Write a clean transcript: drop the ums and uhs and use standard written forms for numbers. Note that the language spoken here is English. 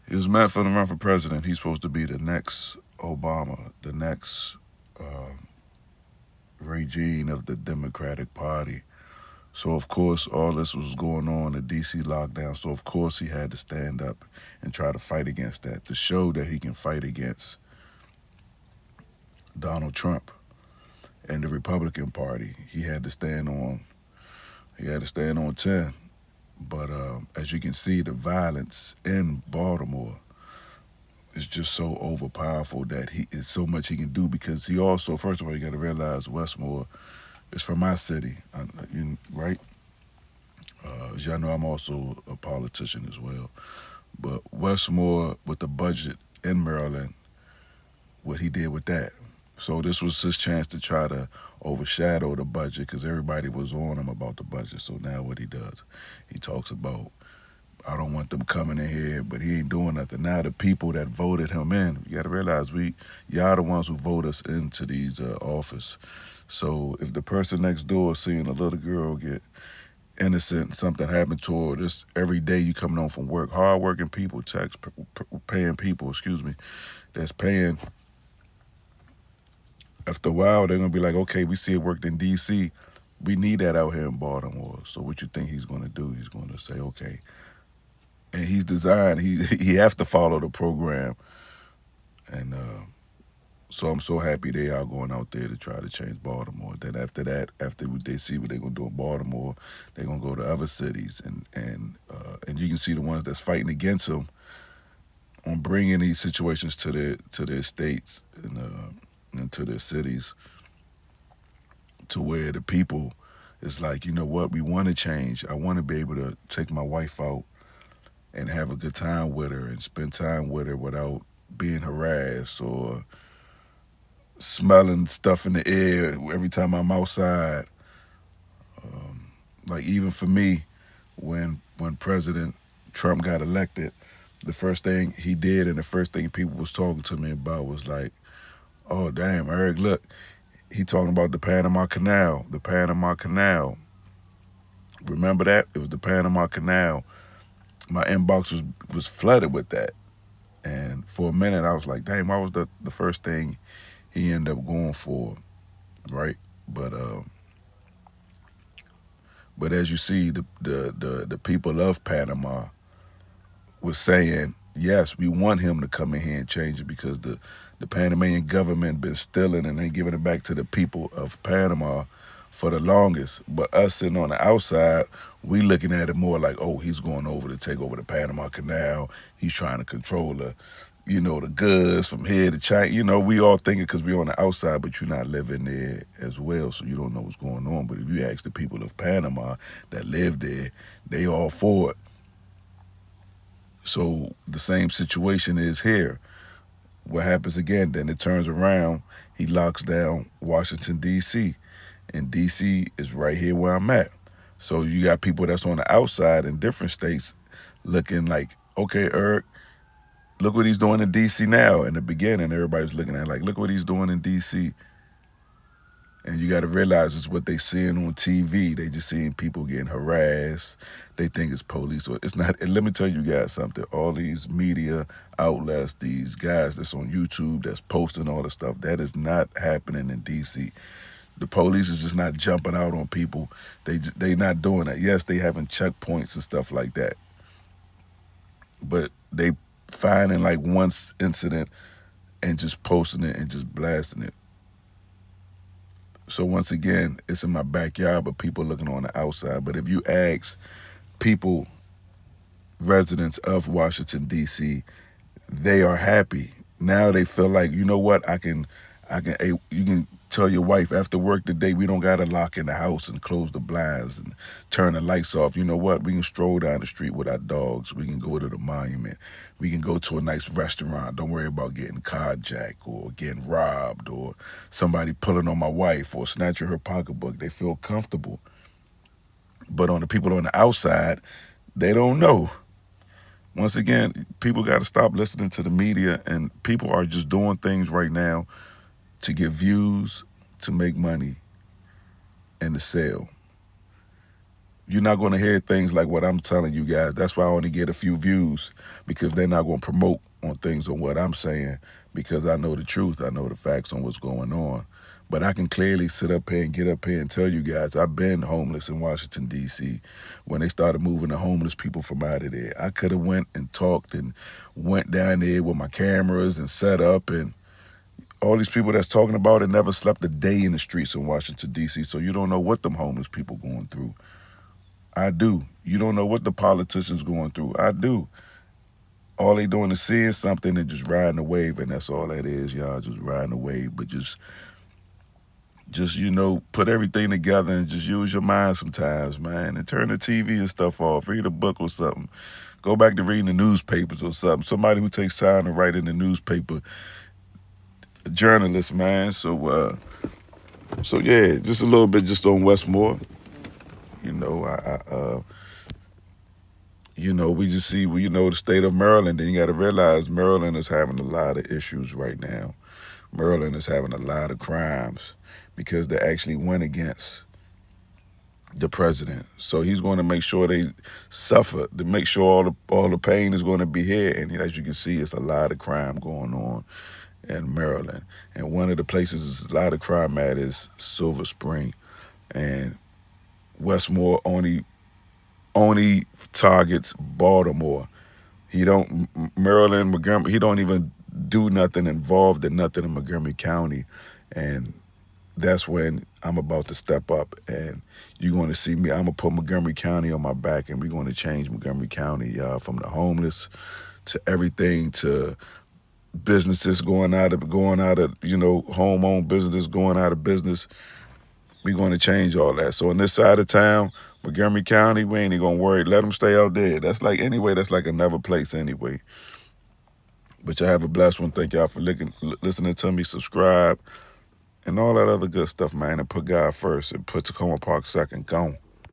He was meant for the run for president. He's supposed to be the next Obama, the next uh, regime of the Democratic Party. So of course, all this was going on, the DC lockdown. So of course, he had to stand up and try to fight against that to show that he can fight against Donald Trump and the Republican Party. He had to stand on. He had to stand on 10. But as you can see, the violence in Baltimore is just so overpowerful that he is so much he can do because he also, first of all, you got to realize Westmore is from my city, right? As y'all know, I'm also a politician as well. But Westmore, with the budget in Maryland, what he did with that. So this was his chance to try to overshadow the budget because everybody was on him about the budget. So now what he does, he talks about, I don't want them coming in here, but he ain't doing nothing. Now the people that voted him in, you got to realize y'all the ones who vote us into these office. So if the person next door seeing a little girl get innocent, something happened to her, this every day you coming home from work, hardworking people, paying people, excuse me, that's paying. After a while, they're gonna be like, okay, we see it worked in D.C. We need that out here in Baltimore. So what you think he's gonna do? He's gonna say, okay, and he's designed. He have to follow the program, and so I'm so happy they are going out there to try to change Baltimore. Then after that, after they see what they're gonna do in Baltimore, they're gonna go to other cities, and you can see the ones that's fighting against them on bringing these situations to their states and to their cities, to where the people is like, you know what, we want to change. I want to be able to take my wife out and have a good time with her and spend time with her without being harassed or smelling stuff in the air every time I'm outside. Like even for me, when President Trump got elected, the first thing he did and the first thing people was talking to me about was like, oh damn, Eric, look, he talking about the Panama Canal, the Panama Canal. Remember that? It was the Panama Canal. My inbox was flooded with that. And for a minute, I was like, dang, why was the first thing he ended up going for, right? But but as you see, the people of Panama was saying, yes, we want him to come in here and change it because the Panamanian government been stealing and ain't giving it back to the people of Panama for the longest. But us sitting on the outside, we looking at it more like, oh, he's going over to take over the Panama Canal. He's trying to control the goods from here to China. We all thinking because we're on the outside, but you're not living there as well, so you don't know what's going on. But if you ask the people of Panama that live there, they all for it. So the same situation is here. What happens again? Then it turns around. He locks down Washington D.C. and D.C. is right here where I'm at. So you got people that's on the outside in different states looking like, okay, Eric, look what he's doing in D.C. now. In the beginning, everybody's looking at like, look what he's doing in D.C. And you got to realize it's what they seeing on TV. They just seeing people getting harassed. They think it's police. Or it's not. And let me tell you guys something. All these media outlets, these guys that's on YouTube, that's posting all the stuff, that is not happening in D.C. The police is just not jumping out on people. They not doing that. Yes, they having checkpoints and stuff like that. But they finding like one incident and just posting it and just blasting it. So once again, it's in my backyard, but people looking on the outside. But if you ask people, residents of Washington D.C., they are happy. Now they feel like, you know what, hey, you can tell your wife after work today, we don't gotta lock in the house and close the blinds and turn the lights off. You know what? We can stroll down the street with our dogs. We can go to the monument. We can go to a nice restaurant. Don't worry about getting carjacked or getting robbed or somebody pulling on my wife or snatching her pocketbook. They feel comfortable. But on the people on the outside, they don't know. Once again, people got to stop listening to the media, and people are just doing things right now to get views, to make money, and to sell. You're not going to hear things like what I'm telling you guys. That's why I only get a few views, because they're not going to promote on things on what I'm saying, because I know the truth. I know the facts on what's going on. But I can clearly sit up here and get up here and tell you guys I've been homeless in Washington, D.C. when they started moving the homeless people from out of there. I could have went and talked and went down there with my cameras and set up, and all these people that's talking about it never slept a day in the streets in Washington, D.C., so you don't know what them homeless people going through. I do. You don't know what the politicians going through. I do. All they doing is seeing something and just riding the wave, and that's all that is, y'all. Just riding the wave, but just put everything together and just use your mind sometimes, man, and turn the TV and stuff off. Read a book or something. Go back to reading the newspapers or something. Somebody who takes time to write in the newspaper. A journalist, man. So yeah, just a little bit just on Westmore. We just see, the state of Maryland. Then you got to realize Maryland is having a lot of issues right now. Maryland is having a lot of crimes because they actually went against the president. So he's going to make sure they suffer, to make sure all the pain is going to be here. And as you can see, it's a lot of crime going on in Maryland. And one of the places a lot of crime at is Silver Spring. And Westmore only targets Baltimore. Maryland, Montgomery, he don't even do nothing involved in nothing in Montgomery County. And that's when I'm about to step up, and you're going to see me. I'm going to put Montgomery County on my back, and we're going to change Montgomery County, from the homeless to everything, to businesses going out of, home-owned businesses going out of business. We're going to change all that. So on this side of town, Montgomery County, we ain't even going to worry. Let them stay out there. That's like another place anyway. But y'all have a blessed one. Thank y'all for listening to me. Subscribe and all that other good stuff, man. And put God first and put Tacoma Park second. Gone.